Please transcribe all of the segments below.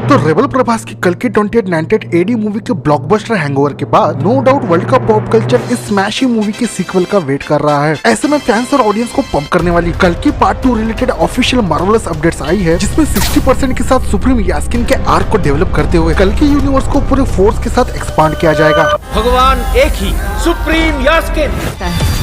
तो रेबल प्रभास की कल की 2898 एडी मूवी के ब्लॉकबस्टर हैंगओवर के बाद नो डाउट वर्ल्ड का पॉप कल्चर इस स्मैशी मूवी के सीक्वल का वेट कर रहा है। ऐसे में फैंस और ऑडियंस को पंप करने वाली कल की part 2 related official marvellous updates आई है, जिसमें 60% के साथ सुप्रीम यास्किन के आर्क को डेवलप करते हुए कल की यूनिवर्स को पूरे फोर्स के साथ एक्सपांड किया जाएगा। भगवान एक ही, सुप्रीम यास्किन।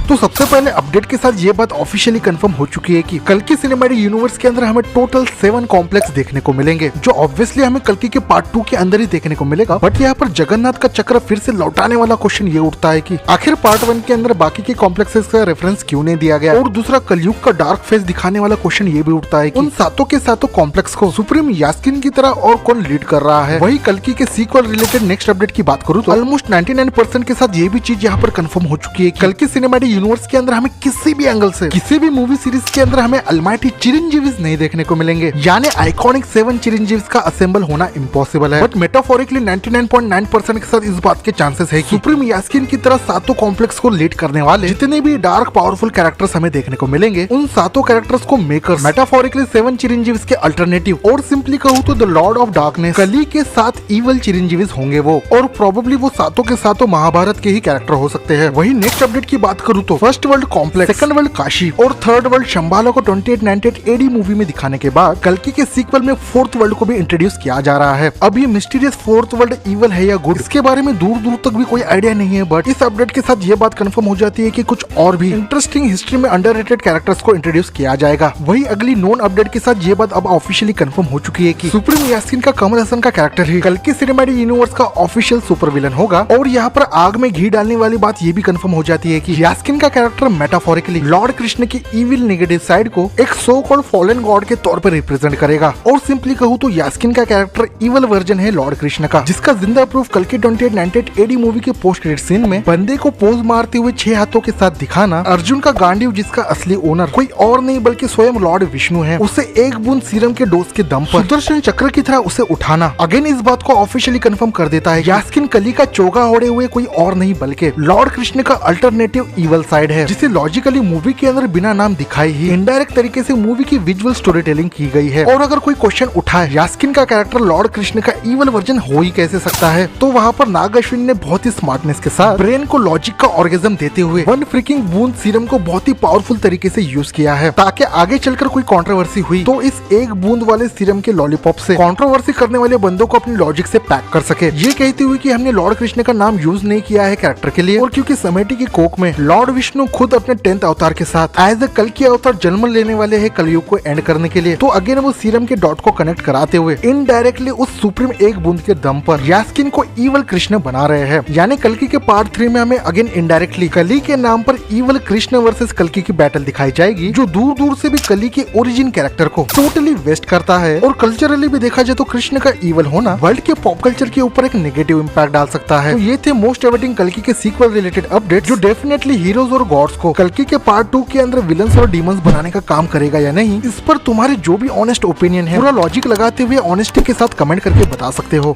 तो सबसे पहले अपडेट के साथ ये बात ऑफिशियली कंफर्म हो चुकी है कि कल की सिनेमैटिक यूनिवर्स के अंदर हमें टोटल 7 कॉम्प्लेक्स देखने को मिलेंगे, जो ऑब्वियसली हमें कल की के पार्ट 2 के अंदर ही देखने को मिलेगा। बट यहाँ पर जगन्नाथ का चक्र फिर से लौटाने वाला क्वेश्चन ये उठता है कि आखिर पार्ट 1 के अंदर बाकी के कॉम्प्लेक्सेस का रेफरेंस क्यों नहीं दिया गया। और दूसरा, कलयुग का डार्क फेस दिखाने वाला क्वेश्चन ये भी उठता है कि उन सातों के सातों कॉम्प्लेक्स को सुप्रीम यास्किन की तरह और कौन लीड कर रहा है। वही कल की के सीक्वल रिलेटेड नेक्स्ट अपडेट की बात करूँ तो ऑलमोस्ट 99% के साथ ये भी चीज यहाँ पर कंफर्म हो चुकी है। कल की सिनेमैटिक यूनिवर्स के अंदर हमें किसी भी एंगल से किसी भी मूवी सीरीज के अंदर हमें अलमाइटी चिरंजीवी नहीं देखने को मिलेंगे, यानी आइकॉनिक 7 चिरंजीवी का असेंबल होना इम्पॉसिबल है। बट मेटाफोरिकली 99.9% के साथ इस बात के चांसेस है कि सुप्रीम यास्किन की तरह सातों कॉम्प्लेक्स को लीड करने वाले जितने भी डार्क पावरफुल कैरेक्टर्स हमें देखने को मिलेंगे, उन सातों कैरेक्टर्स को मेकर्स मेटाफोरिकली 7 चिरंजीवी के अल्टरनेटिव और सिंपली कहूँ तो द लॉर्ड ऑफ डार्कनेस कली के 7 इवल चिरंजीवी होंगे वो, और प्रोबेबली वो सातों के सातों महाभारत के ही कैरेक्टर हो सकते हैं। वही नेक्स्ट अपडेट की बात करूँ तो first world complex, second world Kashi और थर्ड वर्ल्ड शंबाला को 2898 एडी मूवी में दिखाने के बाद कल्कि के सीक्वल में फोर्थ वर्ल्ड को भी इंट्रोड्यूस किया जा रहा है। अब ये मिस्टीरियस फोर्थ वर्ल्ड इवल है या गुड, इसके बारे में दूर दूर तक भी कोई आइडिया नहीं है। बट इस अपडेट के साथ ये बात कंफर्म हो जाती है कि कुछ और भी इंटरेस्टिंग हिस्ट्री में अंडररेटेड कैरेक्टर्स को इंट्रोड्यूस किया जाएगा। वही अगली नॉन अपडेट के साथ ये बात अब ऑफिशियली कंफर्म हो चुकी है कि सुप्रीम यास्किन का कमल हसन का कैरेक्टर ही कल्कि सिनेमैटिक यूनिवर्स का ऑफिशियल सुपर विलन होगा। और यहाँ पर आग में घी डालने वाली बात ये भी कंफर्म हो जाती है कि यास्किन का कैरेक्टर मेटाफोरिकली लॉर्ड कृष्ण की इविल नेगेटिव साइड को एक सो कॉल्ड फॉलन गॉड के तौर पर रिप्रेजेंट करेगा। और सिंपली कहूँ तो यास्किन का कैरेक्टर इवल वर्जन है लॉर्ड कृष्ण का, जिसका जिंदा प्रूफ कल की 2898 एडी मूवी के पोस्ट क्रेडिट सीन में बंदे को पोज मारते हुए 6 हाथों के साथ दिखाना, अर्जुन का गांडीव जिसका असली ओनर कोई और नहीं बल्कि स्वयं लॉर्ड विष्णु है, उसे एक बूंद सीरम के डोज के दम पर सुदर्शन चक्र की तरह उसे उठाना अगेन इस बात को ऑफिशियली कंफर्म कर देता है। यास्किन कली का चोगा ओढ़े हुए कोई और नहीं बल्कि लॉर्ड कृष्ण का अल्टरनेटिव इवल साइड है, जिसे लॉजिकली मूवी के अंदर बिना नाम दिखाई ही इनडायरेक्ट तरीके से मूवी की विजुअल स्टोरी टेलिंग की गई है। और अगर कोई क्वेश्चन उठाए यास्किन का कैरेक्टर लॉर्ड कृष्ण का इवल वर्जन हो ही कैसे सकता है, तो वहाँ पर नाग अश्विन ने बहुत ही स्मार्टनेस के साथ ब्रेन को लॉजिक का ऑर्गेजम देते हुए 1 फ्रीकिंग बूंद सीरम को बहुत ही पावरफुल तरीके से यूज किया है, ताकि आगे चलकर कोई कंट्रोवर्सी हुई तो इस एक बूंद वाले सीरम के लॉलीपॉप से कंट्रोवर्सी करने वाले बंदों को अपनी लॉजिक से पैक कर सके। ये कहते हुए कि हमने लॉर्ड कृष्ण का नाम यूज नहीं किया है कैरेक्टर के लिए, और क्योंकि समेटी की कोक में लॉर्ड विष्णु खुद अपने 10th अवतार के साथ एज ए कल की अवतार जन्म लेने वाले हैं कलयुग को एंड करने के लिए, तो अगेन वो सीरम के डॉट को कनेक्ट कराते हुए इनडायरेक्टली उस सुप्रीम एक बूंद के दम पर यास्किन को इवल कृष्ण बना रहे हैं। यानी कल्कि के पार्ट 3 में हमें अगेन इनडायरेक्टली कली के नाम पर इवल कृष्ण वर्सेस कल्कि की बैटल दिखाई जाएगी, जो दूर दूर से भी कली के ओरिजिन कैरेक्टर को टोटली वेस्ट करता है। और कल्चरली भी देखा जाए तो कृष्ण का इवल होना वर्ल्ड के पॉप कल्चर के ऊपर एक नेगेटिव इम्पैक्ट डाल सकता है। तो ये थे मोस्ट एवेटिंग कल्कि के सीक्वल रिलेटेड अपडेट, जो डेफिनेटली हीरोज और गॉड्स को कल्कि के पार्ट 2 के अंदर विलन्स और डीमंस बनाने का काम करेगा या नहीं, इस पर तुम्हारे जो भी ऑनेस्ट ओपिनियन है पूरा लॉजिक लगाते हुए ऑनेस्टी के साथ कमेंट करके बता सकते हो।